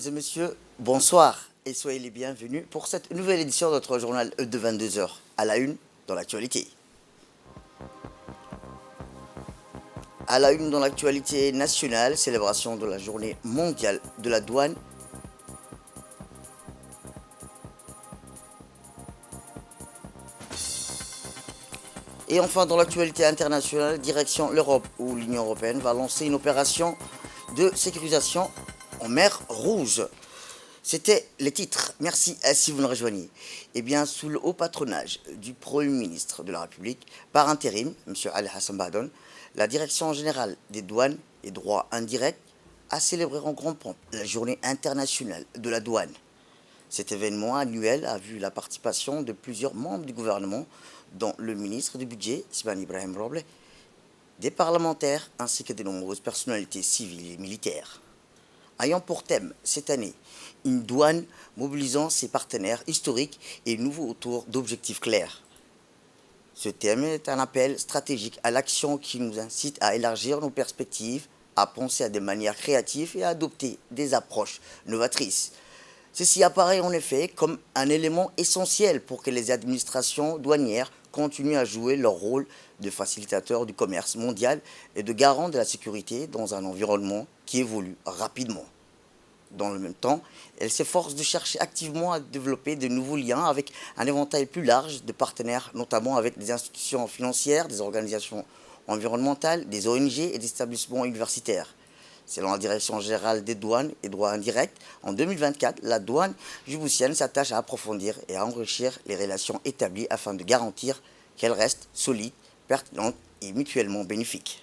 Mesdames et messieurs, bonsoir et soyez les bienvenus pour cette nouvelle édition de notre journal de 22 heures à la une dans l'actualité. À la une dans l'actualité nationale, célébration de la journée mondiale de la douane. Et enfin dans l'actualité internationale, direction l'Europe où l'Union européenne va lancer une opération de sécurisation en mer Rouge. C'était les titres. Merci si vous nous rejoignez. Eh bien, sous le haut patronage du Premier ministre de la République, par intérim, M. Ali Hassan Bahdon, la Direction générale des douanes et droits indirects a célébré en grande pompe la journée internationale de la douane. Cet événement annuel a vu la participation de plusieurs membres du gouvernement, dont le ministre du Budget, Sibani Ibrahim Roble, des parlementaires ainsi que de nombreuses personnalités civiles et militaires. Ayant pour thème cette année une douane mobilisant ses partenaires historiques et nouveaux autour d'objectifs clairs. Ce thème est un appel stratégique à l'action qui nous incite à élargir nos perspectives, à penser à des manières créatives et à adopter des approches novatrices. Ceci apparaît en effet comme un élément essentiel pour que les administrations douanières continuent à jouer leur rôle de facilitateur du commerce mondial et de garant de la sécurité dans un environnement qui évolue rapidement. Dans le même temps, elle s'efforce de chercher activement à développer de nouveaux liens avec un éventail plus large de partenaires, notamment avec des institutions financières, des organisations environnementales, des ONG et des établissements universitaires. Selon la Direction générale des douanes et droits indirects, en 2024, la douane djiboutienne s'attache à approfondir et à enrichir les relations établies afin de garantir qu'elles restent solides, pertinentes et mutuellement bénéfiques.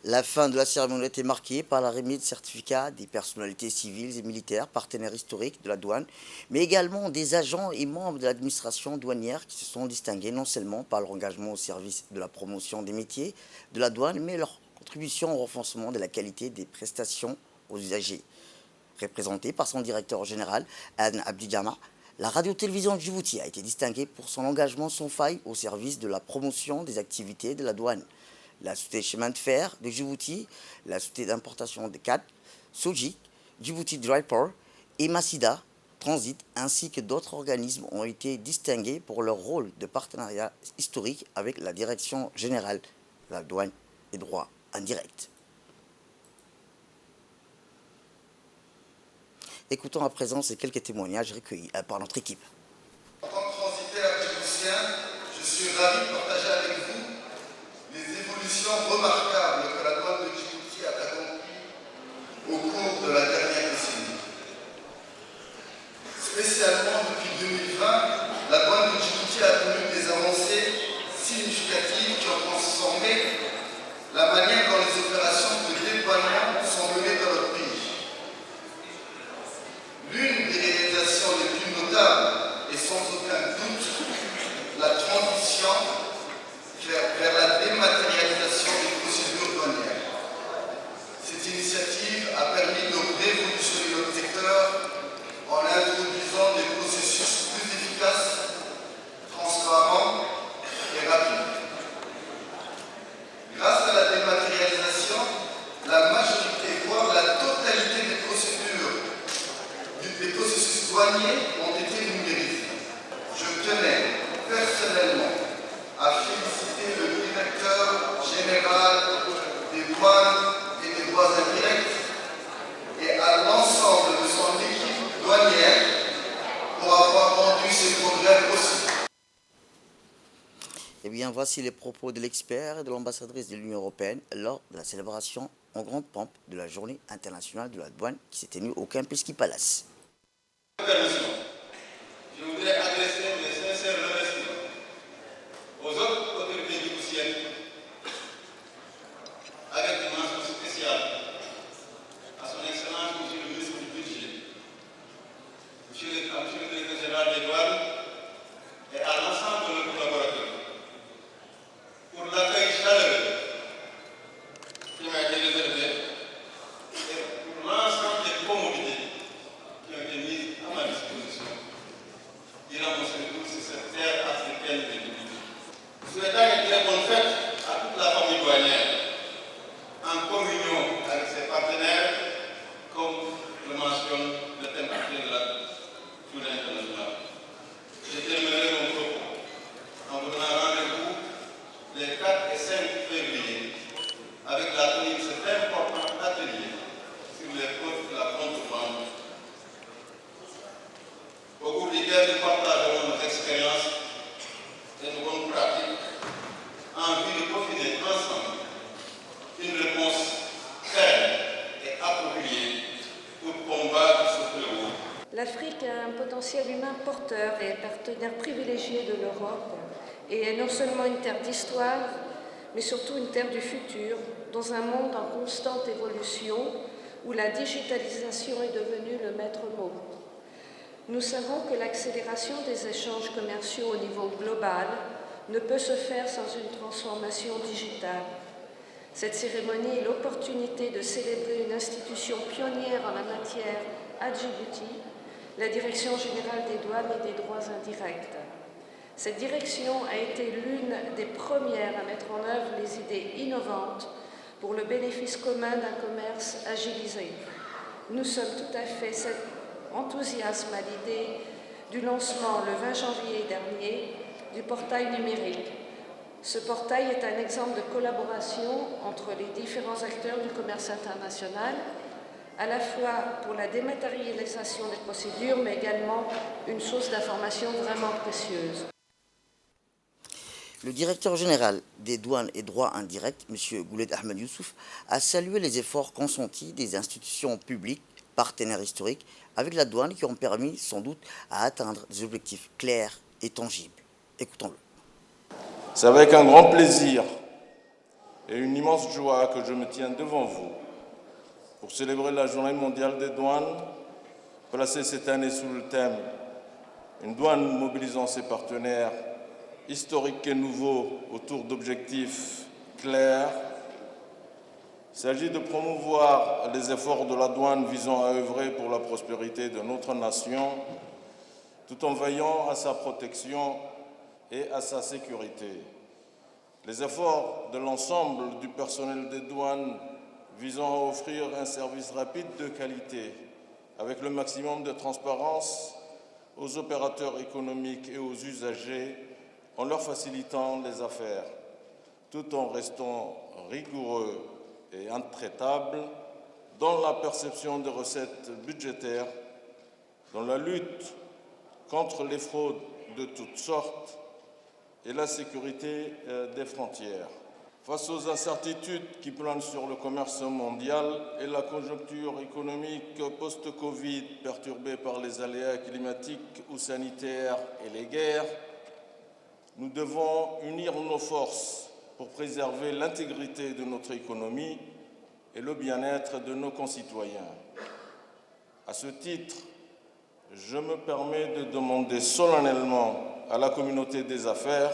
La fin de la cérémonie a été marquée par la remise de certificats des personnalités civiles et militaires, partenaires historiques de la douane, mais également des agents et membres de l'administration douanière qui se sont distingués non seulement par leur engagement au service de la promotion des métiers de la douane, mais leur contribution au renforcement de la qualité des prestations aux usagers. Représentée par son directeur général, Adnan Abdijama, la radio-télévision de Djibouti a été distinguée pour son engagement sans faille au service de la promotion des activités de la douane. La société chemin de fer de Djibouti, la société d'importation de CAD, Sojik, Djibouti Dryport et Masida Transit, ainsi que d'autres organismes ont été distingués pour leur rôle de partenariat historique avec la Direction générale de la douane et droits indirects. Écoutons à présent ces quelques témoignages recueillis par notre équipe. En tant que transitaire djiboutien, je suis ravi de partager avec vous les évolutions remarquables que la douane de Djibouti a accomplies au cours de la dernière décennie. Spécialement depuis 2020, la douane de Djibouti a connu des avancées significatives qui ont transformé la manière dont les opérations de déploiement sont menées dans notre pays. L'une des réalisations les plus notables est son voici les propos de l'expert et de l'ambassadrice de l'Union européenne lors de la célébration en grande pompe de la Journée internationale de la douane qui s'est tenue au Camp Peschky Palace. Je voudrais adresser mes sincères remerciements aux autres autorités djiboutiennes avec une mention spéciale à son Excellence Monsieur le ministre du Budget, Monsieur le Directeur général des douanes et à l'ensemble de nos collaborateurs pour l'accueil chaleureux qui m'a été réservé et pour l'ensemble des commodités qui ont été mises à ma disposition durant mon séjour sur cette terre africaine de l'Union. Souhaitant une très bonne fête à toute la famille douanière, en communion avec ses partenaires, comme le mentionne le thème actuel de la Journée internationale. Je terminerai mon propos en vous donnant rendez-vous les 4 et 5 février avec la tenue de cet important atelier sur les côtes de la contrebande, au cours duquel nous partagerons nos expériences et nos bonnes pratiques en vue de peaufiner ensemble une réponse ferme et appropriée pour combattre ce fléau. L'Afrique a un potentiel humain porteur et partenaire privilégié de l'Europe et est non seulement une terre d'histoire, mais surtout une terre du futur, dans un monde en constante évolution où la digitalisation est devenue le maître mot. Nous savons que l'accélération des échanges commerciaux au niveau global ne peut se faire sans une transformation digitale. Cette cérémonie est l'opportunité de célébrer une institution pionnière en la matière à Djibouti, la Direction générale des douanes et des droits indirects. Cette direction a été l'une des premières à mettre en œuvre les idées innovantes pour le bénéfice commun d'un commerce agilisé. Nous sommes tout à fait enthousiastes à l'idée du lancement le 20 janvier dernier du portail numérique. Ce portail est un exemple de collaboration entre les différents acteurs du commerce international, à la fois pour la dématérialisation des procédures, mais également une source d'information vraiment précieuse. Le directeur général des douanes et droits indirects, M. Gouled Ahmed Youssouf, a salué les efforts consentis des institutions publiques, partenaires historiques, avec la douane qui ont permis sans doute à atteindre des objectifs clairs et tangibles. Écoutons-le. C'est avec un grand plaisir et une immense joie que je me tiens devant vous pour célébrer la Journée mondiale des douanes, placée cette année sous le thème « Une douane mobilisant ses partenaires historiques et nouveaux autour d'objectifs clairs ». Il s'agit de promouvoir les efforts de la douane visant à œuvrer pour la prospérité de notre nation, tout en veillant à sa protection et à sa sécurité. Les efforts de l'ensemble du personnel des douanes visant à offrir un service rapide de qualité avec le maximum de transparence aux opérateurs économiques et aux usagers en leur facilitant les affaires, tout en restant rigoureux et intraitables dans la perception des recettes budgétaires, dans la lutte contre les fraudes de toutes sortes et la sécurité des frontières. Face aux incertitudes qui planent sur le commerce mondial et la conjoncture économique post-Covid perturbée par les aléas climatiques ou sanitaires et les guerres, nous devons unir nos forces pour préserver l'intégrité de notre économie et le bien-être de nos concitoyens. À ce titre, je me permets de demander solennellement à la communauté des affaires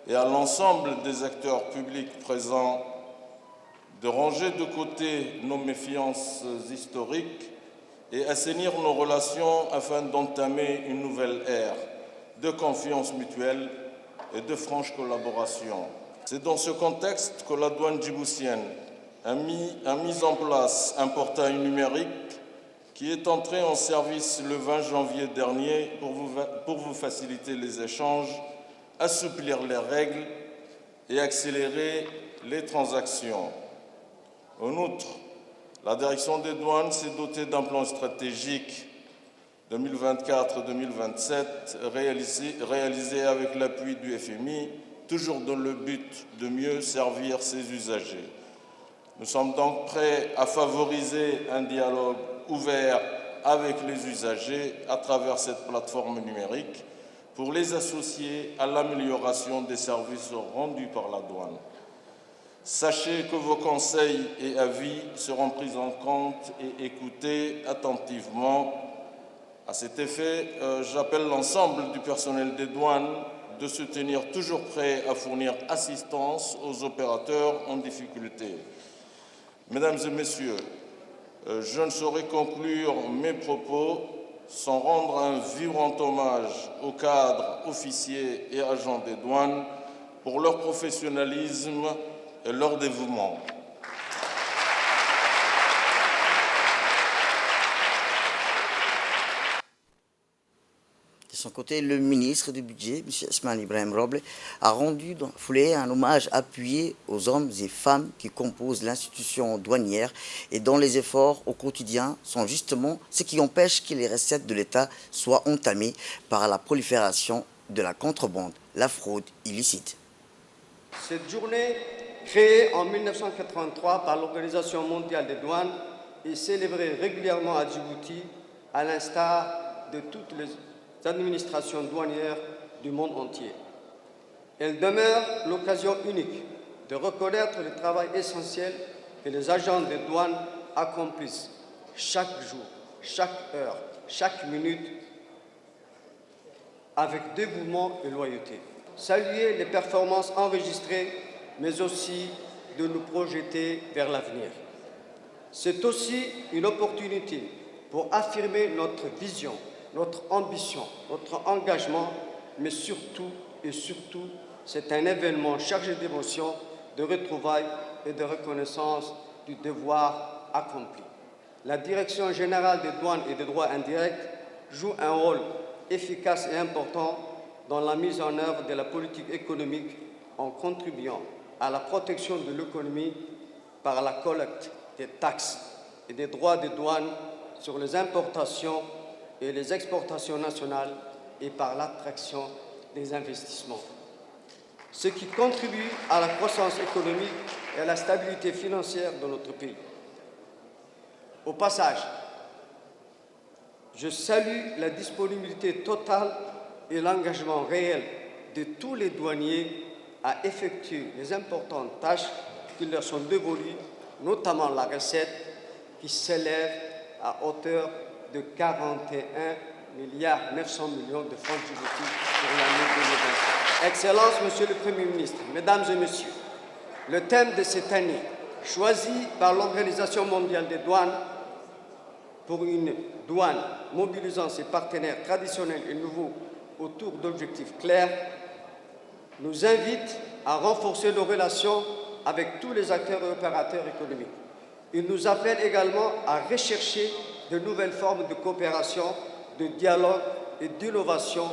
et à l'ensemble des acteurs publics présents de ranger de côté nos méfiances historiques et assainir nos relations afin d'entamer une nouvelle ère de confiance mutuelle et de franche collaboration. C'est dans ce contexte que la douane djiboutienne a mis en place un portail numérique qui est entré en service le 20 janvier dernier pour vous faciliter les échanges, assouplir les règles et accélérer les transactions. En outre, la direction des douanes s'est dotée d'un plan stratégique 2024-2027 réalisé avec l'appui du FMI toujours dans le but de mieux servir ses usagers. Nous sommes donc prêts à favoriser un dialogue ouvert avec les usagers à travers cette plateforme numérique pour les associer à l'amélioration des services rendus par la douane. Sachez que vos conseils et avis seront pris en compte et écoutés attentivement. À cet effet, j'appelle l'ensemble du personnel des douanes de se tenir toujours prêt à fournir assistance aux opérateurs en difficulté. Mesdames et messieurs, je ne saurais conclure mes propos sans rendre un vibrant hommage aux cadres, officiers et agents des douanes pour leur professionnalisme et leur dévouement. De son côté, le ministre du Budget, M. Ousmane Ibrahim Roble, a rendu dans la foulée un hommage appuyé aux hommes et femmes qui composent l'institution douanière et dont les efforts au quotidien sont justement ce qui empêche que les recettes de l'État soient entamées par la prolifération de la contrebande, la fraude illicite. Cette journée, créée en 1983 par l'Organisation mondiale des douanes, est célébrée régulièrement à Djibouti, à l'instar de toutes les administrations douanières du monde entier. Elle demeure l'occasion unique de reconnaître le travail essentiel que les agents des douanes accomplissent chaque jour, chaque heure, chaque minute, avec dévouement et loyauté. Saluer les performances enregistrées, mais aussi de nous projeter vers l'avenir. C'est aussi une opportunité pour affirmer notre vision, notre ambition, notre engagement, mais surtout et surtout, c'est un événement chargé d'émotions, de retrouvailles et de reconnaissance du devoir accompli. La Direction générale des douanes et des droits indirects joue un rôle efficace et important dans la mise en œuvre de la politique économique en contribuant à la protection de l'économie par la collecte des taxes et des droits de douane sur les importations et les exportations nationales et par l'attraction des investissements. Ce qui contribue à la croissance économique et à la stabilité financière de notre pays. Au passage, je salue la disponibilité totale et l'engagement réel de tous les douaniers à effectuer les importantes tâches qui leur sont dévolues, notamment la recette qui s'élève à hauteur de 41,9 milliards de francs djiboutis pour l'année 2020. Excellences, Monsieur le Premier ministre, Mesdames et Messieurs, le thème de cette année, choisi par l'Organisation mondiale des douanes pour une douane mobilisant ses partenaires traditionnels et nouveaux autour d'objectifs clairs, nous invite à renforcer nos relations avec tous les acteurs et opérateurs économiques. Il nous appelle également à rechercher de nouvelles formes de coopération, de dialogue et d'innovation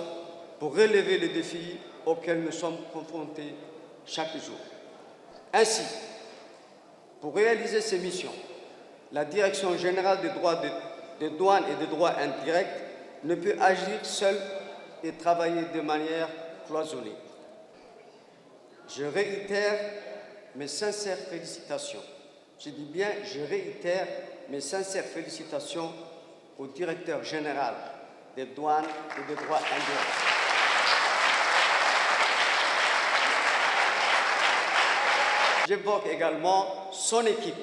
pour relever les défis auxquels nous sommes confrontés chaque jour. Ainsi, pour réaliser ces missions, la Direction générale des douanes et des droits indirects ne peut agir seule et travailler de manière cloisonnée. Je réitère mes sincères félicitations. Je dis bien, je réitère mes sincères félicitations au directeur général des douanes et des droits indirects. J'évoque également son équipe.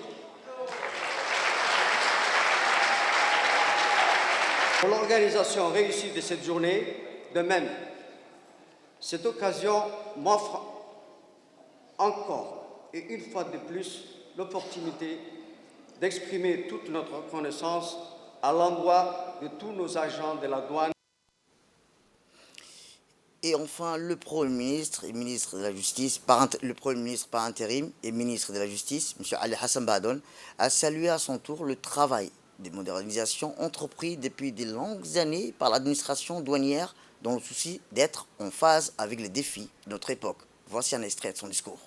Pour l'organisation réussie de cette journée, de même, cette occasion m'offre encore et une fois de plus l'opportunité d'exprimer toute notre reconnaissance à l'endroit de tous nos agents de la douane. Et enfin, le Premier ministre et ministre de la Justice, le Premier ministre par intérim et ministre de la Justice, M. Ali Hassan Bahdoun, a salué à son tour le travail de modernisation entrepris depuis de longues années par l'administration douanière dans le souci d'être en phase avec les défis de notre époque. Voici un extrait de son discours.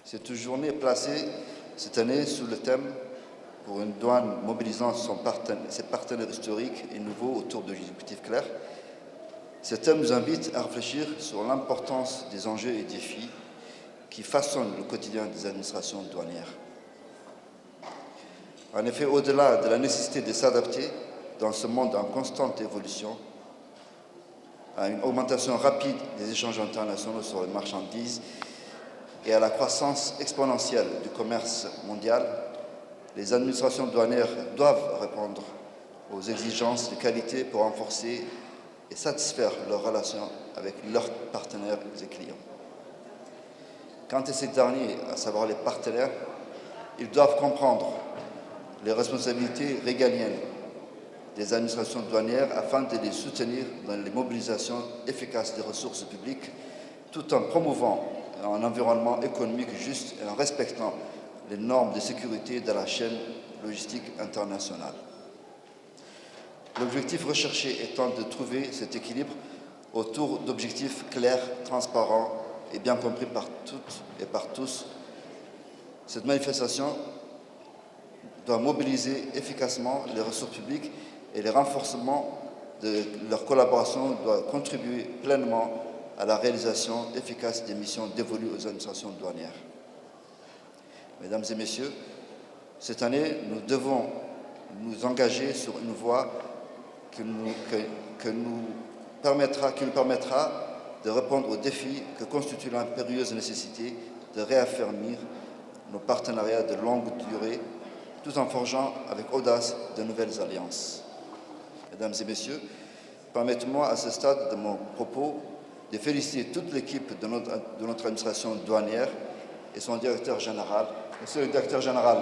Cette journée est placée cette année sous le thème pour une douane mobilisant ses partenaires historiques et nouveaux autour d'objectifs clairs. Ce thème nous invite à réfléchir sur l'importance des enjeux et défis qui façonnent le quotidien des administrations douanières. En effet, au-delà de la nécessité de s'adapter dans ce monde en constante évolution, à une augmentation rapide des échanges internationaux sur les marchandises et à la croissance exponentielle du commerce mondial, les administrations douanières doivent répondre aux exigences de qualité pour renforcer et satisfaire leurs relations avec leurs partenaires et clients. Quant à ces derniers, à savoir les partenaires, ils doivent comprendre les responsabilités régaliennes des administrations douanières afin de les soutenir dans les mobilisations efficaces des ressources publiques, tout en promouvant un environnement économique juste et en respectant les normes de sécurité de la chaîne logistique internationale. L'objectif recherché étant de trouver cet équilibre autour d'objectifs clairs, transparents et bien compris par toutes et par tous. Cette manifestation doit mobiliser efficacement les ressources publiques et le renforcement de leur collaboration doit contribuer pleinement à la réalisation efficace des missions dévolues aux administrations douanières. Mesdames et messieurs, cette année, nous devons nous engager sur une voie qui nous permettra de répondre aux défis que constitue l'impérieuse nécessité de réaffirmer nos partenariats de longue durée, tout en forgeant avec audace de nouvelles alliances. Mesdames et messieurs, permettez-moi à ce stade de mon propos de féliciter toute l'équipe de notre administration douanière et son directeur général. Monsieur le directeur général,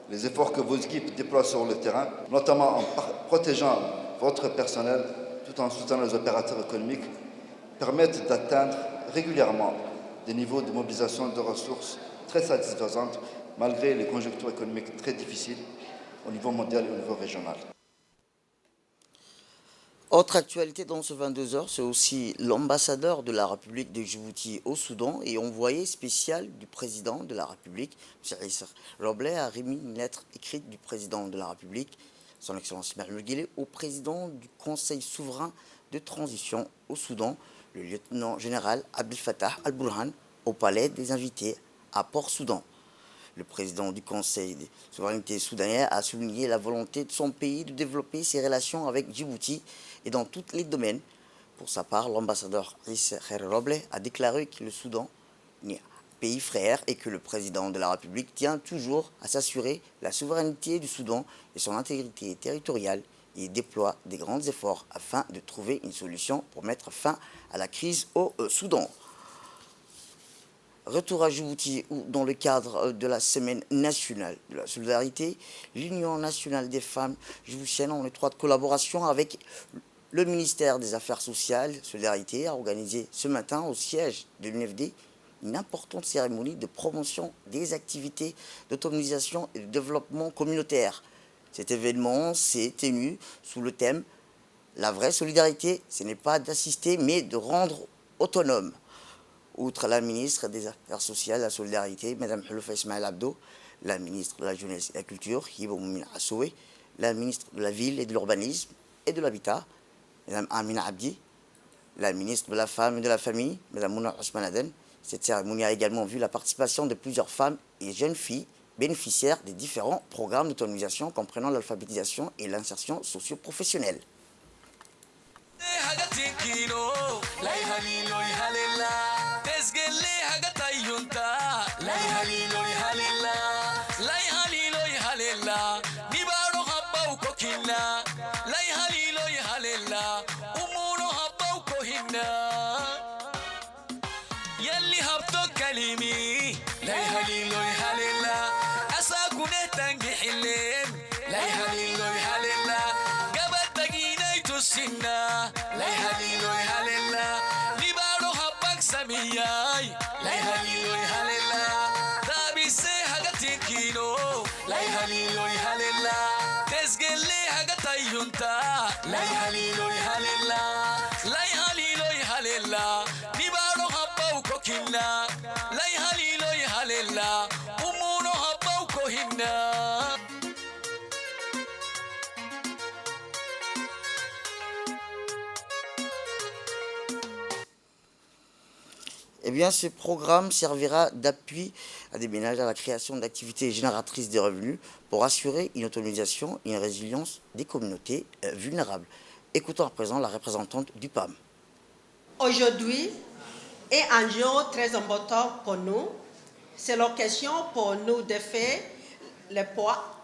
les efforts que vos équipes déploient sur le terrain, notamment en protégeant votre personnel tout en soutenant les opérateurs économiques, permettent d'atteindre régulièrement des niveaux de mobilisation de ressources très satisfaisantes malgré les conjonctures économiques très difficiles au niveau mondial et au niveau régional. Autre actualité dans ce 22 heures, c'est aussi l'ambassadeur de la République de Djibouti au Soudan et envoyé spécial du président de la République, M. Issa Roble, a remis une lettre écrite du président de la République, son Excellence Ismaël Guelleh, au président du Conseil souverain de transition au Soudan, le lieutenant général Abdel Fattah al-Burhan, au palais des invités à Port-Soudan. Le président du Conseil de souveraineté soudanais a souligné la volonté de son pays de développer ses relations avec Djibouti et dans tous les domaines. Pour sa part, l'ambassadeur Issa Roble a déclaré que le Soudan est un pays frère et que le président de la République tient toujours à s'assurer la souveraineté du Soudan et son intégrité territoriale et déploie des grands efforts afin de trouver une solution pour mettre fin à la crise au Soudan. Retour à Djibouti, où dans le cadre de la Semaine nationale de la solidarité, l'Union nationale des femmes djiboutiennes en étroite collaboration avec le ministère des Affaires sociales, Solidarité, a organisé ce matin au siège de l'UNFD une importante cérémonie de promotion des activités d'autonomisation et de développement communautaire. Cet événement s'est tenu sous le thème « La vraie solidarité, ce n'est pas d'assister, mais de rendre autonome ». Outre la ministre des Affaires sociales et de la Solidarité, Mme Houloufa Ismaël Abdo, la ministre de la Jeunesse et de la Culture, Hibo Moumine Assoué, la ministre de la Ville et de l'Urbanisme et de l'Habitat, Mme Amina Abdi, la ministre de la Femme et de la Famille, Mme Mouna Ousmane Aden. Cette cérémonie a également vu la participation de plusieurs femmes et jeunes filles bénéficiaires des différents programmes d'autonomisation comprenant l'alphabétisation et l'insertion socio-professionnelle. Eh bien, ce programme servira d'appui à des ménages à la création d'activités génératrices de revenus pour assurer une autonomisation et une résilience des communautés vulnérables. Écoutons à présent la représentante du PAM. Aujourd'hui est un jour très important pour nous. C'est l'occasion pour nous de faire le poids,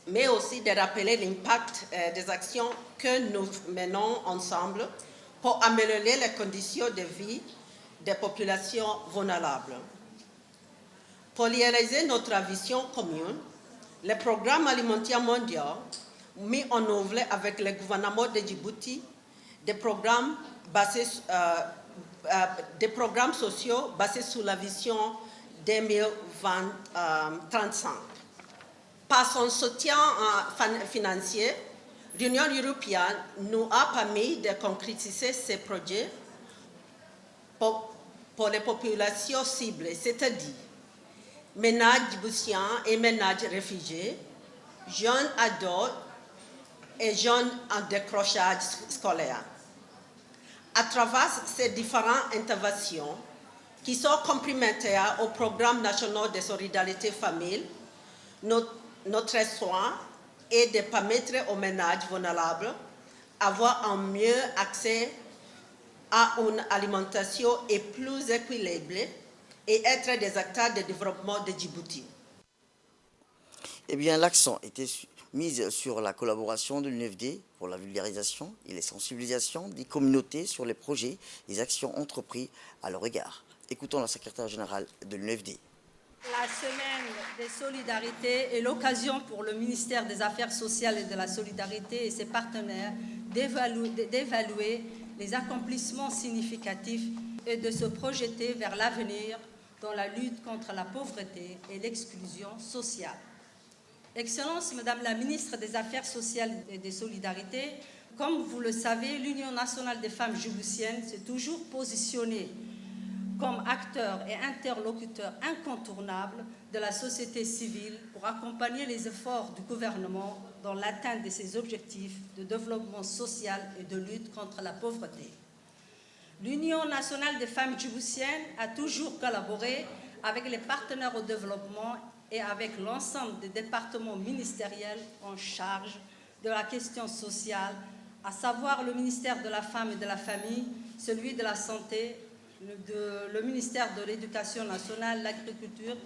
mais aussi de rappeler l'impact des actions que nous menons ensemble pour améliorer les conditions de vie des populations vulnérables. Pour réaliser notre vision commune, le programme alimentaire mondial mis en œuvre avec le gouvernement de Djibouti, des programmes sociaux basés sur la vision 2035. Par son soutien financier, l'Union européenne nous a permis de concrétiser ces projets pour les populations ciblées, c'est-à-dire ménages djiboutiens et ménages réfugiés, jeunes adultes et jeunes en décrochage scolaire. À travers ces différentes interventions qui sont complémentaires au programme national de solidarité famille, notre soin est de permettre aux ménages vulnérables d'avoir un mieux accès à une alimentation et plus équilibrée et être des acteurs de développement de Djibouti. Eh bien, l'accent était mis sur la collaboration de l'UNFD pour la vulgarisation et la sensibilisation des communautés sur les projets et les actions entreprises à leur égard. Écoutons la secrétaire générale de l'UNFD. La semaine des solidarités est l'occasion pour le ministère des Affaires sociales et de la solidarité et ses partenaires d'évaluer les accomplissements significatifs et de se projeter vers l'avenir dans la lutte contre la pauvreté et l'exclusion sociale. Excellence, Madame la ministre des Affaires sociales et des solidarités, comme vous le savez, l'Union nationale des femmes djiboutiennes s'est toujours positionnée comme acteur et interlocuteur incontournable de la société civile pour accompagner les efforts du gouvernement dans l'atteinte de ses objectifs de développement social et de lutte contre la pauvreté. L'Union nationale des femmes djiboutiennes a toujours collaboré avec les partenaires au développement et avec l'ensemble des départements ministériels en charge de la question sociale, à savoir le ministère de la Femme et de la Famille, celui de la Santé, le ministère de l'Éducation nationale, l'Agriculture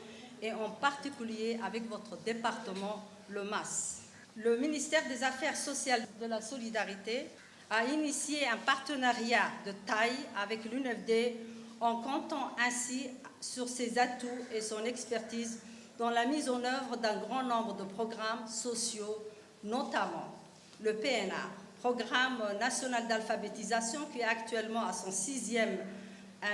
et en particulier avec votre département, le MAS. Le ministère des Affaires sociales et de la solidarité a initié un partenariat de taille avec l'UNFD en comptant ainsi sur ses atouts et son expertise dans la mise en œuvre d'un grand nombre de programmes sociaux, notamment le PNA, Programme national d'alphabétisation, qui est actuellement à son 6e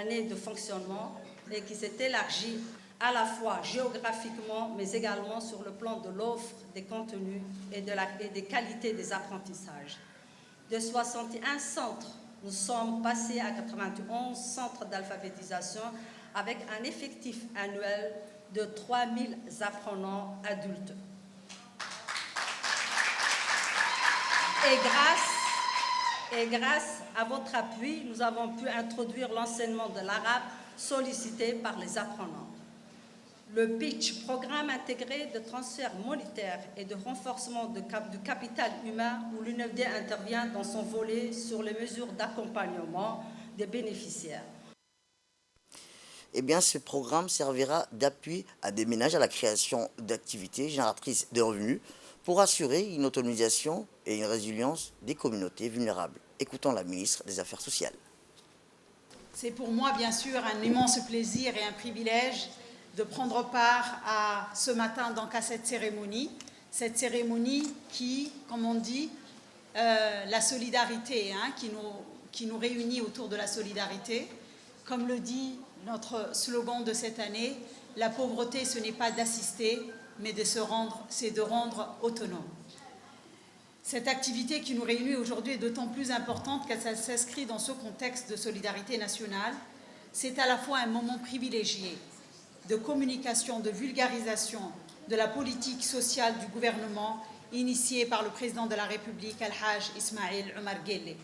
année de fonctionnement et qui s'est élargi à la fois géographiquement, mais également sur le plan de l'offre, des contenus et des qualités des apprentissages. De 61 centres, nous sommes passés à 91 centres d'alphabétisation avec un effectif annuel de 3000 apprenants adultes. Et grâce à votre appui, nous avons pu introduire l'enseignement de l'arabe sollicité par les apprenants. Le PITCH, programme intégré de transfert monétaire et de renforcement du capital humain, où l'UNFD intervient dans son volet sur les mesures d'accompagnement des bénéficiaires. Eh bien, ce programme servira d'appui à des ménages à la création d'activités génératrices de revenus pour assurer une autonomisation et une résilience des communautés vulnérables. Écoutons la ministre des Affaires sociales. C'est pour moi, bien sûr, un immense plaisir et un privilège de prendre part à ce matin donc à cette cérémonie qui, comme on dit, la solidarité, qui nous réunit autour de la solidarité. Comme le dit notre slogan de cette année, la pauvreté, ce n'est pas d'assister, mais c'est de rendre autonome. Cette activité qui nous réunit aujourd'hui est d'autant plus importante qu'elle s'inscrit dans ce contexte de solidarité nationale. C'est à la fois un moment privilégié de communication, de vulgarisation de la politique sociale du gouvernement initiée par le président de la République, Al-Hajj Ismaïl Omar Guelleh.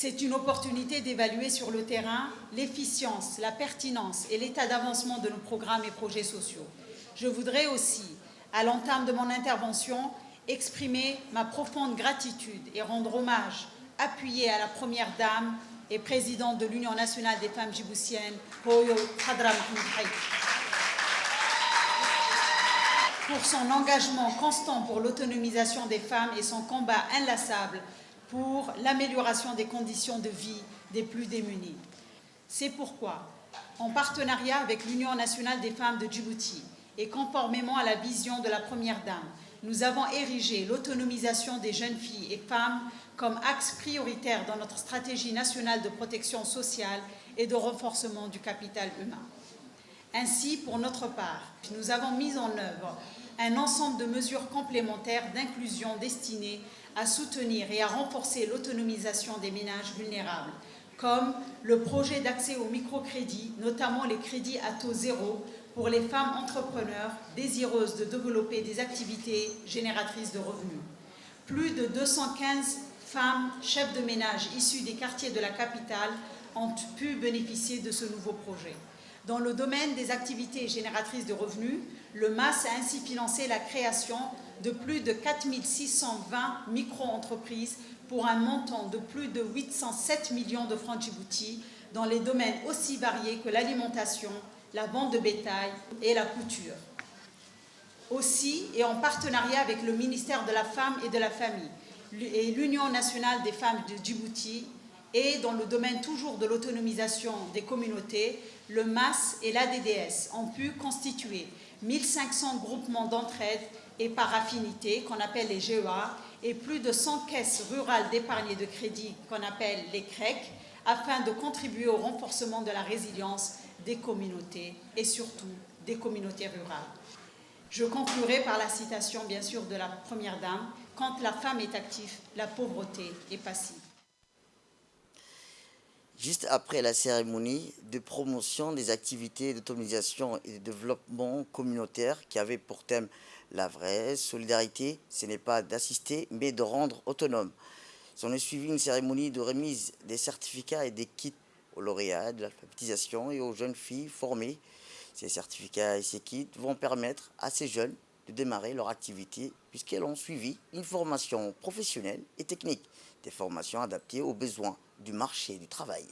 C'est une opportunité d'évaluer sur le terrain l'efficience, la pertinence et l'état d'avancement de nos programmes et projets sociaux. Je voudrais aussi, à l'entame de mon intervention, exprimer ma profonde gratitude et rendre hommage appuyé à la Première Dame et présidente de l'Union nationale des femmes djiboutiennes, Hoyo Khadra Mahmoud Haït, pour son engagement constant pour l'autonomisation des femmes et son combat inlassable pour l'amélioration des conditions de vie des plus démunis. C'est pourquoi, en partenariat avec l'Union nationale des femmes de Djibouti et conformément à la vision de la Première Dame, nous avons érigé l'autonomisation des jeunes filles et femmes comme axe prioritaire dans notre stratégie nationale de protection sociale et de renforcement du capital humain. Ainsi, pour notre part, nous avons mis en œuvre un ensemble de mesures complémentaires d'inclusion destinées à soutenir et à renforcer l'autonomisation des ménages vulnérables, comme le projet d'accès au microcrédit, notamment les crédits à taux zéro pour les femmes entrepreneurs désireuses de développer des activités génératrices de revenus. Plus de 215 femmes chefs de ménage issues des quartiers de la capitale ont pu bénéficier de ce nouveau projet. Dans le domaine des activités génératrices de revenus, le MAS a ainsi financé la création de plus de 4 620 micro-entreprises pour un montant de plus de 807 millions de francs Djibouti dans les domaines aussi variés que l'alimentation, la vente de bétail et la couture. Aussi, et en partenariat avec le ministère de la Femme et de la Famille et l'Union nationale des femmes de Djibouti, et dans le domaine toujours de l'autonomisation des communautés, le MAS et l'ADDS ont pu constituer 1500 groupements d'entraide et par affinité, qu'on appelle les GEA, et plus de 100 caisses rurales d'épargne et de crédit, qu'on appelle les CREC, afin de contribuer au renforcement de la résilience des communautés et surtout des communautés rurales. Je conclurai par la citation, bien sûr, de la Première Dame, « Quand la femme est active, la pauvreté est passive ». Juste après la cérémonie de promotion des activités d'autonomisation et de développement communautaire qui avait pour thème la vraie solidarité, ce n'est pas d'assister mais de rendre autonome. S'en est suivi une cérémonie de remise des certificats et des kits aux lauréats de l'alphabétisation et aux jeunes filles formées. Ces certificats et ces kits vont permettre à ces jeunes de démarrer leur activité puisqu'elles ont suivi une formation professionnelle et technique, des formations adaptées aux besoins du marché du travail.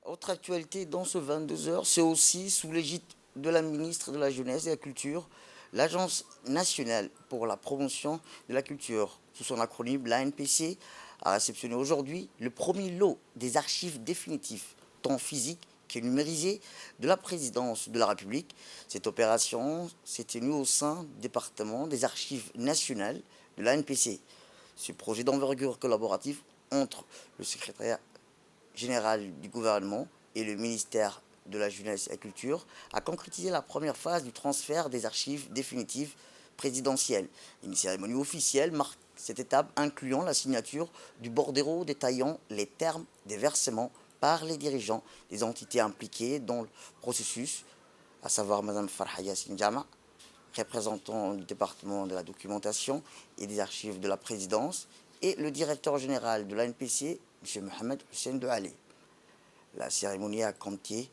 Autre actualité dans ce 22h, c'est aussi sous l'égide de la ministre de la Jeunesse et de la Culture, l'Agence nationale pour la promotion de la culture, sous son acronyme l'ANPC, a réceptionné aujourd'hui le premier lot des archives définitives, tant physiques que numérisées, de la présidence de la République. Cette opération s'est tenue au sein du département des archives nationales de l'ANPC. Ce projet d'envergure collaborative entre le secrétariat général du gouvernement et le ministère de la Jeunesse et de la Culture a concrétisé la première phase du transfert des archives définitives présidentielles. Une cérémonie officielle marque cette étape, incluant la signature du bordereau détaillant les termes des versements par les dirigeants des entités impliquées dans le processus, à savoir Mme Farha Yassine Jama, représentant du département de la documentation et des archives de la présidence, et le directeur général de l'ANPC, M. Mohamed Hussein Douali. La cérémonie a compté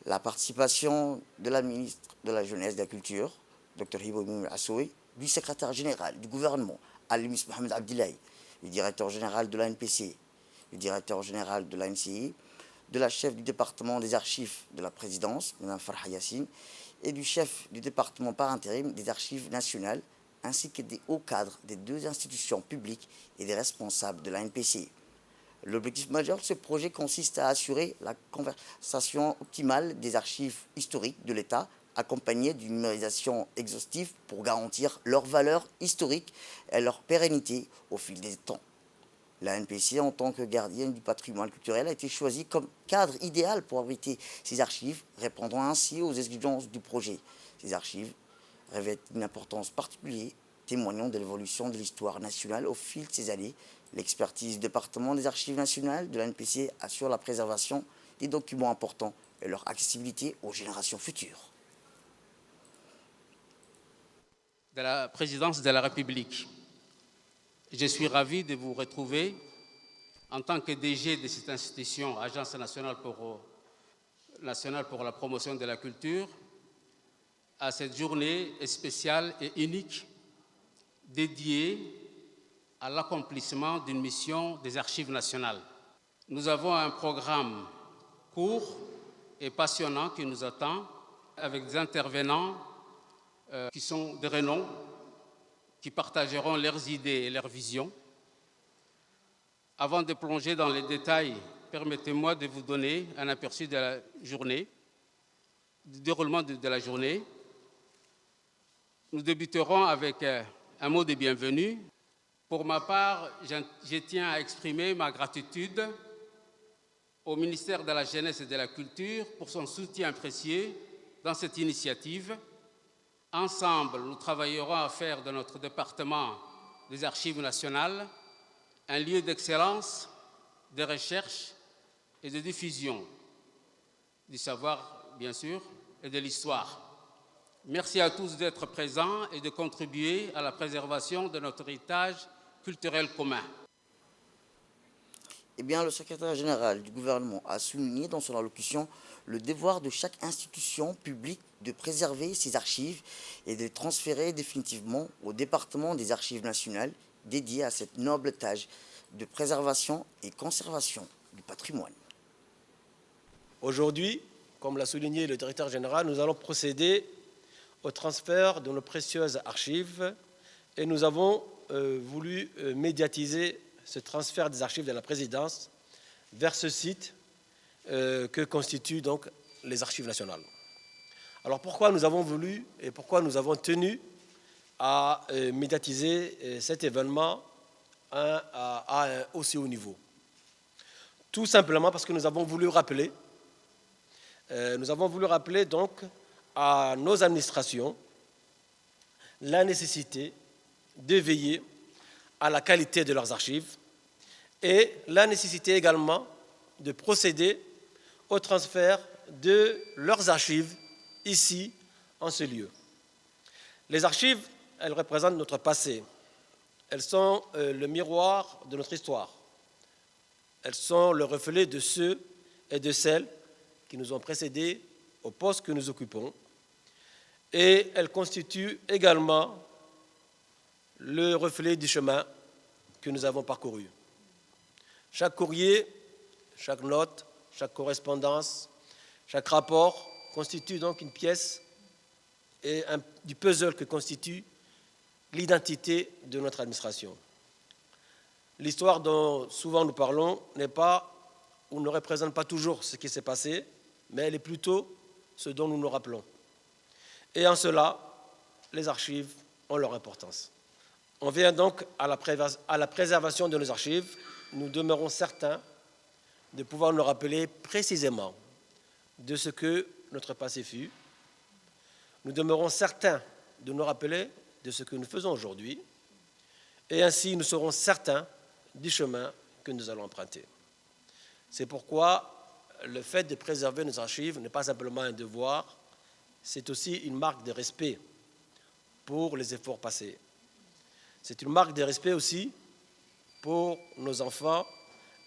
la participation de la ministre de la Jeunesse et de la Culture, Dr Hibo Assoui, du secrétaire général du gouvernement, Al-Miss Mohamed Abdillahi, le directeur général de l'ANPC, le directeur général de l'ANCI, de la chef du département des archives de la présidence, Mme Farha Yassine, et du chef du département par intérim des archives nationales, ainsi que des hauts cadres des deux institutions publiques et des responsables de l'ANPC. L'objectif majeur de ce projet consiste à assurer la conservation optimale des archives historiques de l'État, accompagnée d'une numérisation exhaustive pour garantir leur valeur historique et leur pérennité au fil des temps. La NPC, en tant que gardienne du patrimoine culturel, a été choisie comme cadre idéal pour abriter ces archives, répondant ainsi aux exigences du projet. Ces archives revêtent une importance particulière, témoignant de l'évolution de l'histoire nationale au fil de ces années, L'expertise du département des archives nationales de l'ANPC assure la préservation des documents importants et leur accessibilité aux générations futures. De la présidence de la République, je suis ravi de vous retrouver en tant que DG de cette institution, Agence nationale pour la promotion de la culture, à cette journée spéciale et unique dédiée à l'accomplissement d'une mission des Archives nationales. Nous avons un programme court et passionnant qui nous attend, avec des intervenants qui sont de renom, qui partageront leurs idées et leurs visions. Avant de plonger dans les détails, permettez-moi de vous donner un aperçu de la journée, du déroulement de la journée. Nous débuterons avec un mot de bienvenue. Pour ma part, je tiens à exprimer ma gratitude au ministère de la Jeunesse et de la Culture pour son soutien précieux dans cette initiative. Ensemble, nous travaillerons à faire de notre département des Archives nationales un lieu d'excellence, de recherche et de diffusion du savoir, bien sûr, et de l'histoire. Merci à tous d'être présents et de contribuer à la préservation de notre héritage culturel commun. Eh bien, le secrétaire général du gouvernement a souligné dans son allocution le devoir de chaque institution publique de préserver ses archives et de les transférer définitivement au département des archives nationales dédié à cette noble tâche de préservation et conservation du patrimoine. Aujourd'hui, comme l'a souligné le directeur général, nous allons procéder au transfert de nos précieuses archives et nous avons voulu médiatiser ce transfert des archives de la présidence vers ce site que constituent donc les archives nationales. Alors pourquoi nous avons voulu et pourquoi nous avons tenu à médiatiser cet événement à un aussi haut niveau? Tout simplement parce que nous avons voulu rappeler donc à nos administrations la nécessité de veiller à la qualité de leurs archives et la nécessité également de procéder au transfert de leurs archives ici, en ce lieu. Les archives, elles représentent notre passé. Elles sont le miroir de notre histoire. Elles sont le reflet de ceux et de celles qui nous ont précédés au poste que nous occupons. Et elles constituent également le reflet du chemin que nous avons parcouru. Chaque courrier, chaque note, chaque correspondance, chaque rapport constitue donc une pièce et du puzzle que constitue l'identité de notre administration. L'histoire dont souvent nous parlons n'est pas ou ne représente pas toujours ce qui s'est passé, mais elle est plutôt ce dont nous nous rappelons. Et en cela, les archives ont leur importance. On vient donc à la préservation de nos archives. Nous demeurons certains de pouvoir nous rappeler précisément de ce que notre passé fut. Nous demeurons certains de nous rappeler de ce que nous faisons aujourd'hui. Et ainsi, nous serons certains du chemin que nous allons emprunter. C'est pourquoi le fait de préserver nos archives n'est pas simplement un devoir, c'est aussi une marque de respect pour les efforts passés. C'est une marque de respect aussi pour nos enfants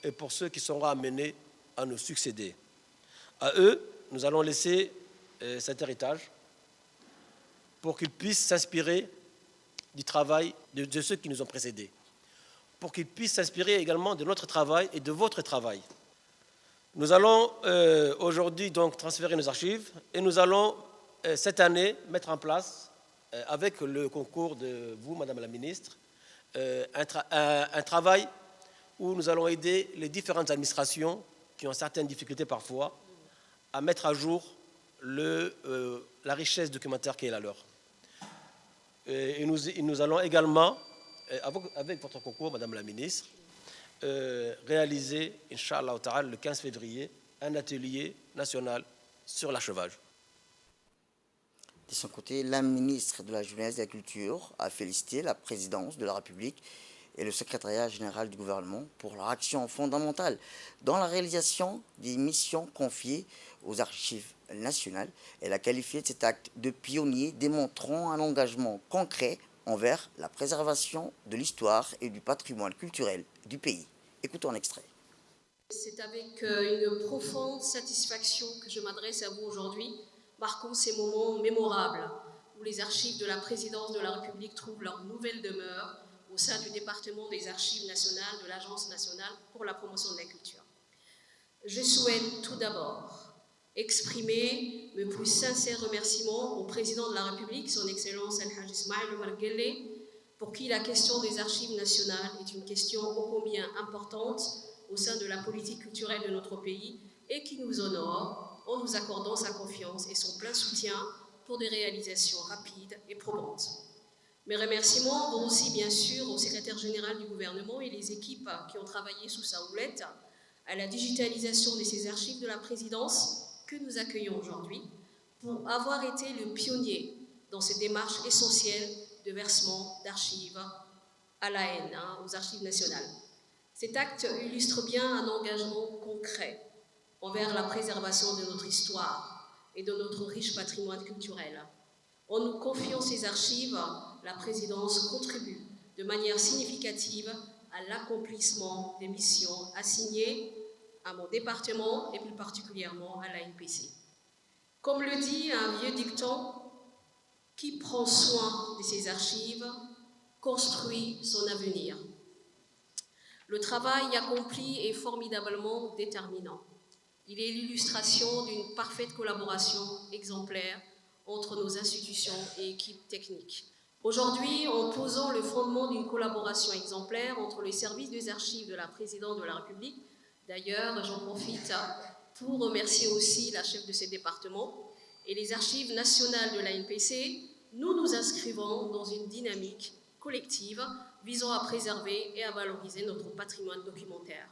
et pour ceux qui seront amenés à nous succéder. À eux, nous allons laisser cet héritage pour qu'ils puissent s'inspirer du travail de ceux qui nous ont précédés, pour qu'ils puissent s'inspirer également de notre travail et de votre travail. Nous allons aujourd'hui donc transférer nos archives et nous allons cette année mettre en place, avec le concours de vous, Madame la Ministre, un travail où nous allons aider les différentes administrations qui ont certaines difficultés parfois à mettre à jour la richesse documentaire qui est la leur. Et nous allons également, avec votre concours, Madame la Ministre, réaliser, Inch'Allah Ta'ala, le 15 février, un atelier national sur l'archivage. De son côté, la ministre de la Jeunesse et de la Culture a félicité la présidence de la République et le secrétariat général du gouvernement pour leur action fondamentale dans la réalisation des missions confiées aux archives nationales. Elle a qualifié cet acte de pionnier, démontrant un engagement concret envers la préservation de l'histoire et du patrimoine culturel du pays. Écoutons un extrait. C'est avec une profonde satisfaction que je m'adresse à vous aujourd'hui, marquant ces moments mémorables où les archives de la présidence de la République trouvent leur nouvelle demeure au sein du département des archives nationales de l'Agence nationale pour la promotion de la culture. Je souhaite tout d'abord exprimer mes plus sincères remerciements au président de la République, son Excellence El-Hajj Ismaïl Omar Guelleh, pour qui la question des archives nationales est une question ô combien importante au sein de la politique culturelle de notre pays et qui nous honore en nous accordant sa confiance et son plein soutien pour des réalisations rapides et probantes. Mes remerciements vont aussi bien sûr au secrétaire général du gouvernement et les équipes qui ont travaillé sous sa houlette à la digitalisation de ces archives de la présidence que nous accueillons aujourd'hui pour avoir été le pionnier dans cette démarche essentielle de versement d'archives à l'AN, aux archives nationales. Cet acte illustre bien un engagement concret envers la préservation de notre histoire et de notre riche patrimoine culturel. En nous confiant ces archives, la présidence contribue de manière significative à l'accomplissement des missions assignées à mon département et plus particulièrement à l'ANPC. Comme le dit un vieux dicton, qui prend soin de ses archives construit son avenir. Le travail accompli est formidablement déterminant. Il est l'illustration d'une parfaite collaboration exemplaire entre nos institutions et équipes techniques. Aujourd'hui, en posant le fondement d'une collaboration exemplaire entre les services des archives de la présidence de la République, d'ailleurs, j'en profite pour remercier aussi la chef de ce département et les archives nationales de l'ANPC, nous nous inscrivons dans une dynamique collective visant à préserver et à valoriser notre patrimoine documentaire.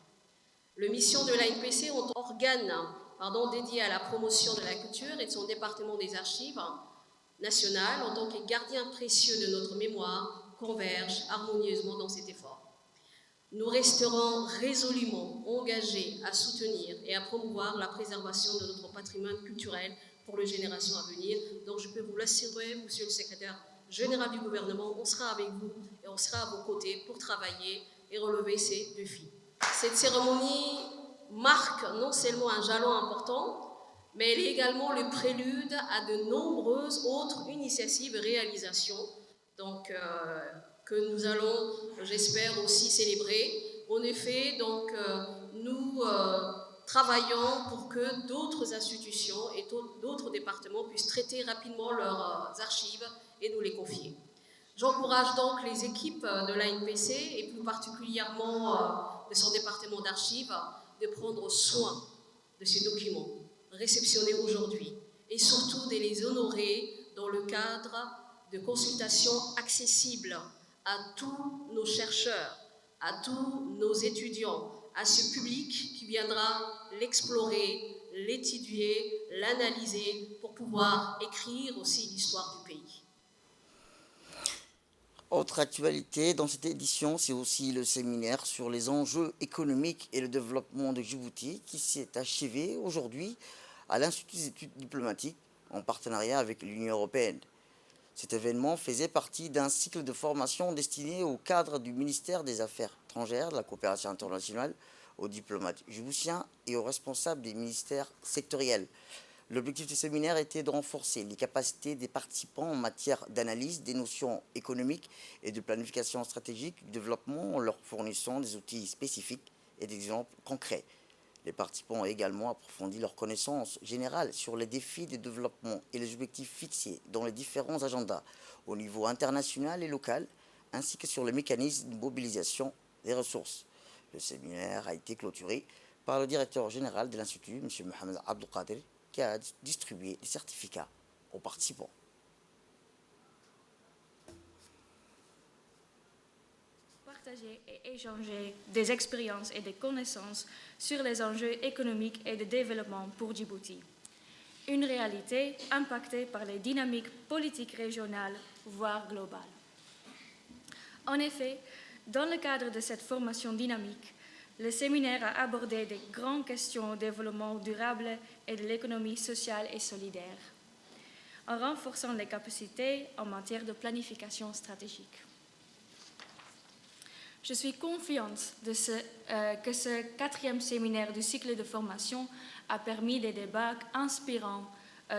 Les missions de l'ANPC ont un organe dédié à la promotion de la culture et de son département des archives nationales en tant que gardien précieux de notre mémoire convergent harmonieusement dans cet effort. Nous resterons résolument engagés à soutenir et à promouvoir la préservation de notre patrimoine culturel pour les générations à venir. Donc je peux vous l'assurer, monsieur le secrétaire général du gouvernement, on sera avec vous et on sera à vos côtés pour travailler et relever ces défis. Cette cérémonie marque non seulement un jalon important, mais elle est également le prélude à de nombreuses autres initiatives et réalisations que nous allons, j'espère, aussi célébrer. En effet, nous travaillons pour que d'autres institutions et d'autres départements puissent traiter rapidement leurs archives et nous les confier. J'encourage donc les équipes de l'ANPC et plus particulièrement de son département d'archives de prendre soin de ces documents réceptionnés aujourd'hui et surtout de les honorer dans le cadre de consultations accessibles à tous nos chercheurs, à tous nos étudiants, à ce public qui viendra l'explorer, l'étudier, l'analyser pour pouvoir écrire aussi l'histoire du pays. Autre actualité dans cette édition, c'est aussi le séminaire sur les enjeux économiques et le développement de Djibouti qui s'est achevé aujourd'hui à l'Institut des études diplomatiques en partenariat avec l'Union européenne. Cet événement faisait partie d'un cycle de formation destiné au cadre du ministère des Affaires étrangères, de la coopération internationale, aux diplomates djiboutiens et aux responsables des ministères sectoriels. L'objectif du séminaire était de renforcer les capacités des participants en matière d'analyse des notions économiques et de planification stratégique du développement en leur fournissant des outils spécifiques et des exemples concrets. Les participants ont également approfondi leurs connaissances générales sur les défis de développement et les objectifs fixés dans les différents agendas au niveau international et local, ainsi que sur les mécanismes de mobilisation des ressources. Le séminaire a été clôturé par le directeur général de l'Institut, M. Mohamed Abdelkader, qui a distribué des certificats aux participants. Partager et échanger des expériences et des connaissances sur les enjeux économiques et de développement pour Djibouti. Une réalité impactée par les dynamiques politiques régionales, voire globales. En effet, Dans le cadre de cette formation dynamique, le séminaire a abordé des grandes questions au développement durable et de l'économie sociale et solidaire, en renforçant les capacités en matière de planification stratégique. Je suis confiante que ce 4e séminaire du cycle de formation a permis des débats inspirants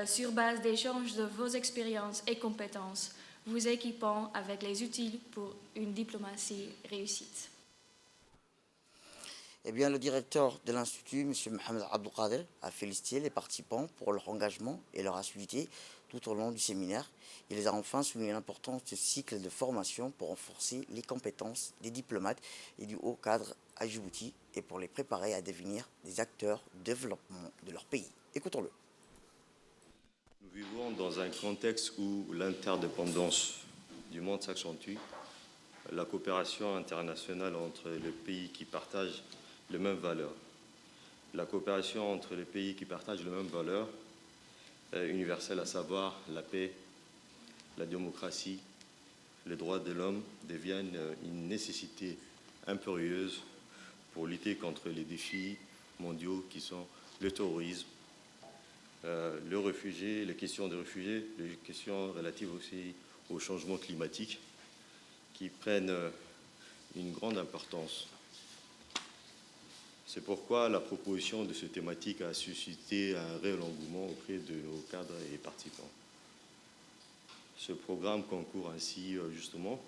sur base d'échanges de vos expériences et compétences, vous équipant avec les outils pour une diplomatie réussite. Eh bien, le directeur de l'Institut, M. Mohamed Abdelkader, a félicité les participants pour leur engagement et leur assiduité tout au long du séminaire. Il les a enfin souligné l'importance de ce cycle de formation pour renforcer les compétences des diplomates et du haut cadre à Djibouti et pour les préparer à devenir des acteurs de développement de leur pays. Écoutons-le. Nous vivons dans un contexte où l'interdépendance du monde s'accentue. La coopération internationale entre les pays qui partagent les mêmes valeurs. La coopération entre les pays qui partagent les mêmes valeurs universelles, à savoir la paix, la démocratie, les droits de l'homme, deviennent une nécessité impérieuse pour lutter contre les défis mondiaux qui sont le terrorisme, le réfugié, les questions des réfugiés, les questions relatives aussi au changement climatique qui prennent une grande importance. C'est pourquoi la proposition de cette thématique a suscité un réel engouement auprès de nos cadres et participants. Ce programme concourt ainsi justement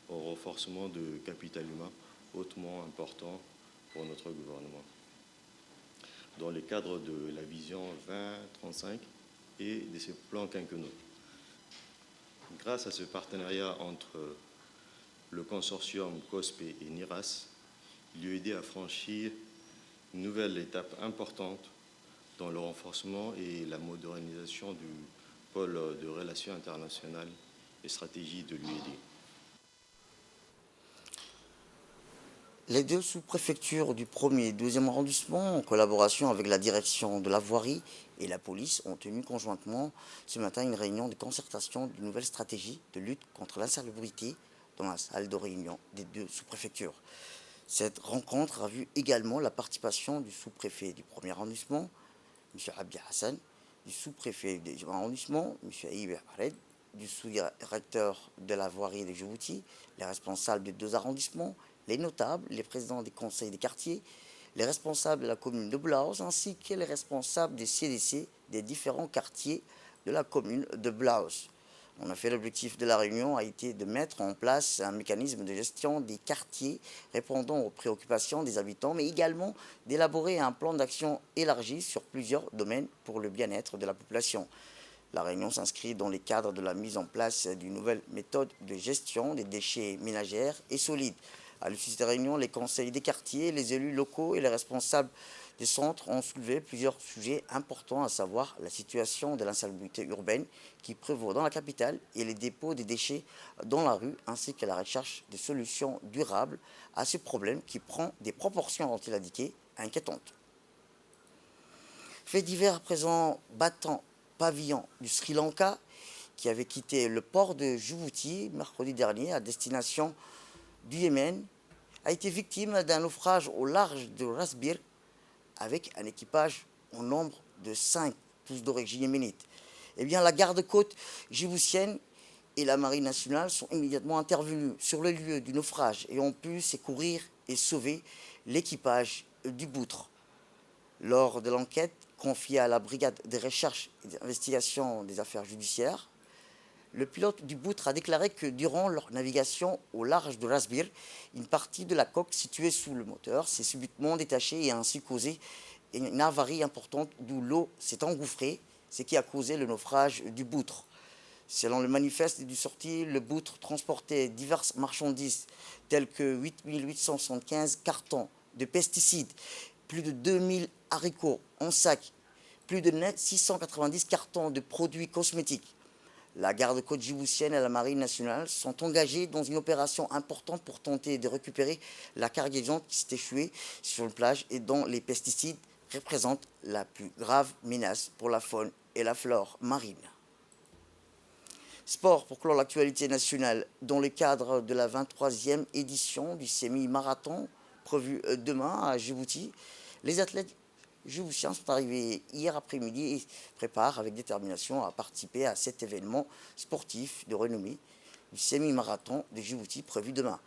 au renforcement de capital humain hautement important pour notre gouvernement, dans le cadre de la vision 2035 et de ses plans quinquennaux. Grâce à ce partenariat entre le consortium COSPE et NIRAS, il lui a aidé à franchir une nouvelle étape importante dans le renforcement et la modernisation du pôle de relations internationales et stratégie de l'UED. Les deux sous-préfectures du 1er et 2e arrondissement, en collaboration avec la direction de la voirie et la police, ont tenu conjointement ce matin une réunion de concertation d'une nouvelle stratégie de lutte contre l'insalubrité dans la salle de réunion des deux sous-préfectures. Cette rencontre a vu également la participation du sous-préfet du 1er arrondissement, M. Abdi Hassan, du sous-préfet du 2e arrondissement, M. Aïb Hared, du sous-directeur de la voirie de Djibouti, les responsables des deux arrondissements, les notables, les présidents des conseils des quartiers, les responsables de la commune de Blaos, ainsi que les responsables des CDC des différents quartiers de la commune de Blaos. En effet, l'objectif de la réunion a été de mettre en place un mécanisme de gestion des quartiers répondant aux préoccupations des habitants, mais également d'élaborer un plan d'action élargi sur plusieurs domaines pour le bien-être de la population. La réunion s'inscrit dans le cadre de la mise en place d'une nouvelle méthode de gestion des déchets ménagers et solides. À l'issue de cette réunion, les conseils des quartiers, les élus locaux et les responsables des centres ont soulevé plusieurs sujets importants, à savoir la situation de l'insalubrité urbaine qui prévaut dans la capitale et les dépôts des déchets dans la rue, ainsi que la recherche de solutions durables à ce problème qui prend des proportions, ont-ils indiqué, inquiétantes. Fait divers à présent, battant pavillon du Sri Lanka qui avait quitté le port de Djibouti mercredi dernier à destination du Yémen a été victime d'un naufrage au large de Ras Bir avec un équipage au nombre de 5, tous d'origine yéménite. Eh bien, la garde-côte djiboutienne et la marine nationale sont immédiatement intervenus sur le lieu du naufrage et ont pu secourir et sauver l'équipage du Boutre. Lors de l'enquête confiée à la brigade de recherche et d'investigation des affaires judiciaires, le pilote du Boutre a déclaré que durant leur navigation au large de Ras Bir, une partie de la coque située sous le moteur s'est subitement détachée et a ainsi causé une avarie importante d'où l'eau s'est engouffrée, ce qui a causé le naufrage du Boutre. Selon le manifeste du sortie, le Boutre transportait diverses marchandises telles que 8875 cartons de pesticides, plus de 2000 haricots en sac, plus de 690 cartons de produits cosmétiques. La garde-côte djiboutienne et la marine nationale sont engagées dans une opération importante pour tenter de récupérer la cargaison qui s'est échouée sur une plage et dont les pesticides représentent la plus grave menace pour la faune et la flore marine. Sport pour clore l'actualité nationale. Dans le cadre de la 23e édition du semi-marathon prévu demain à Djibouti, les athlètes djiboutiens sont arrivés hier après-midi et préparent avec détermination à participer à cet événement sportif de renommée du semi-marathon de Djibouti prévu demain.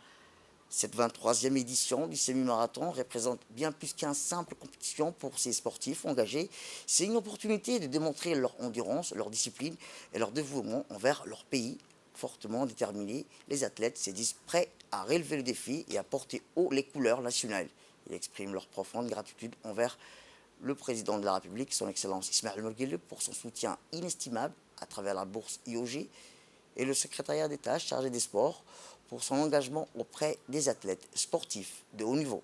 Cette 23e édition du semi-marathon représente bien plus qu'une simple compétition pour ces sportifs engagés. C'est une opportunité de démontrer leur endurance, leur discipline et leur dévouement envers leur pays. Fortement déterminés, les athlètes se disent prêts à relever le défi et à porter haut les couleurs nationales. Ils expriment leur profonde gratitude envers le président de la République, son Excellence Ismaël Omar Guelleh, pour son soutien inestimable à travers la bourse IOG et le secrétariat d'État chargé des sports pour son engagement auprès des athlètes sportifs de haut niveau.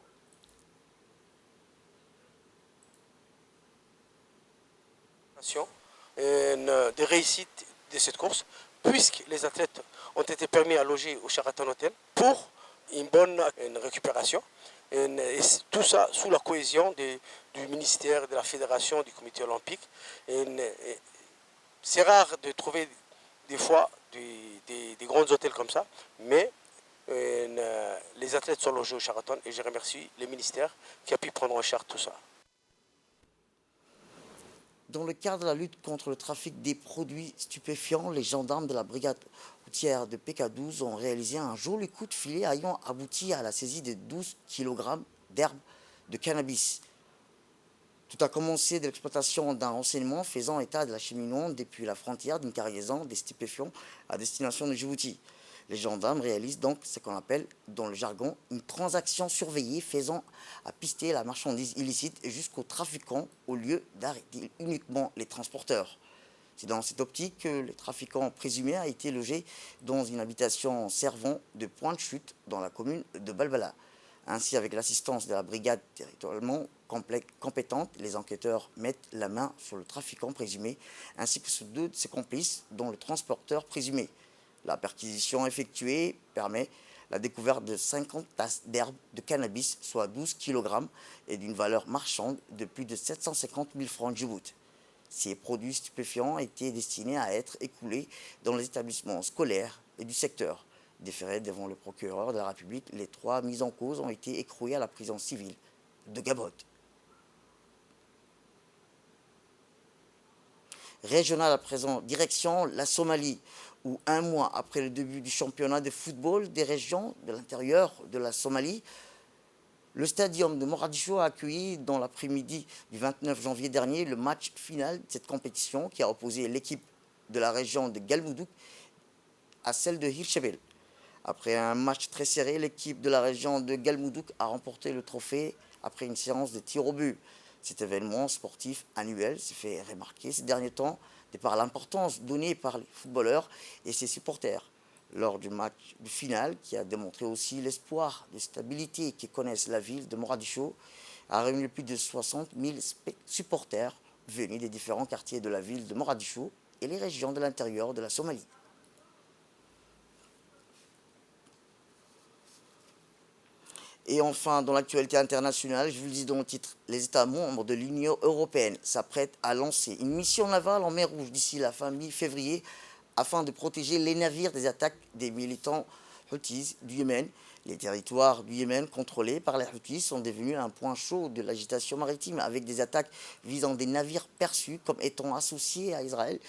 Des réussites de cette course, puisque les athlètes ont été permis à loger au Sheraton Hotel pour une bonne récupération. Et tout ça sous la cohésion du ministère, de la fédération, du comité olympique. C'est rare de trouver des fois des grands hôtels comme ça, mais les athlètes sont logés au Sheraton et je remercie le ministère qui a pu prendre en charge tout ça. Dans le cadre de la lutte contre le trafic des produits stupéfiants, les gendarmes de la brigade routière de PK12 ont réalisé un joli coup de filet ayant abouti à la saisie de 12 kg d'herbe de cannabis. Tout a commencé de l'exploitation d'un renseignement faisant état de l'acheminement depuis la frontière d'une cargaison des stupéfiants à destination de Djibouti. Les gendarmes réalisent donc ce qu'on appelle dans le jargon une transaction surveillée faisant à pister la marchandise illicite jusqu'aux trafiquants au lieu d'arrêter uniquement les transporteurs. C'est dans cette optique que le trafiquant présumé a été logé dans une habitation servant de point de chute dans la commune de Balbala. Ainsi, avec l'assistance de la brigade territorialement compétente, les enquêteurs mettent la main sur le trafiquant présumé ainsi que sur deux de ses complices, dont le transporteur présumé. La perquisition effectuée permet la découverte de 50 tasses d'herbe de cannabis, soit 12 kg, et d'une valeur marchande de plus de 750 000 francs de Djibouti. Ces produits stupéfiants étaient destinés à être écoulés dans les établissements scolaires et du secteur. Déférés devant le procureur de la République, les 3 mis en cause ont été écroués à la prison civile de Gabot. Régional à présent, direction la Somalie, où un mois après le début du championnat de football des régions de l'intérieur de la Somalie, le stadium de Mogadiscio a accueilli dans l'après-midi du 29 janvier dernier le match final de cette compétition qui a opposé l'équipe de la région de Galmudug à celle de Hirshabelle. Après un match très serré, l'équipe de la région de Galmudug a remporté le trophée après une séance de tir au but. Cet événement sportif annuel s'est fait remarquer ces derniers temps de par l'importance donnée par les footballeurs et ses supporters. Lors du match final, qui a démontré aussi l'espoir de stabilité que connaissent la ville de Mogadiscio, a réuni plus de 60 000 supporters venus des différents quartiers de la ville de Mogadiscio et les régions de l'intérieur de la Somalie. Et enfin, dans l'actualité internationale, je vous le dis dans le titre, les États membres de l'Union européenne s'apprêtent à lancer une mission navale en mer Rouge d'ici la fin mi-février afin de protéger les navires des attaques des militants Houthis du Yémen. Les territoires du Yémen contrôlés par les Houthis sont devenus un point chaud de l'agitation maritime avec des attaques visant des navires perçus comme étant associés à Israël.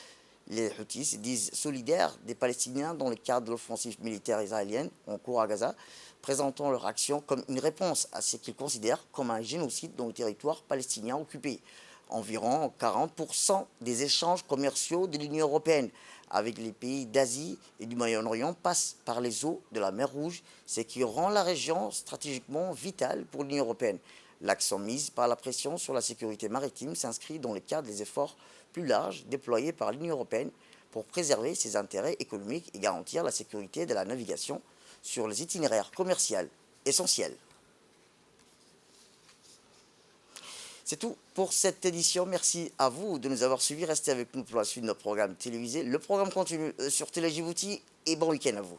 Les Houthis se disent solidaires des Palestiniens dans le cadre de l'offensive militaire israélienne en cours à Gaza, présentant leur action comme une réponse à ce qu'ils considèrent comme un génocide dans le territoire palestinien occupé. Environ 40% des échanges commerciaux de l'Union européenne avec les pays d'Asie et du Moyen-Orient passent par les eaux de la mer Rouge, ce qui rend la région stratégiquement vitale pour l'Union européenne. L'accent mis par la pression sur la sécurité maritime s'inscrit dans le cadre des efforts plus larges déployés par l'Union européenne pour préserver ses intérêts économiques et garantir la sécurité de la navigation sur les itinéraires commerciaux essentiels. C'est tout pour cette édition. Merci à vous de nous avoir suivis. Restez avec nous pour la suite de notre programme télévisé. Le programme continue sur Télé Djibouti et bon week-end à vous.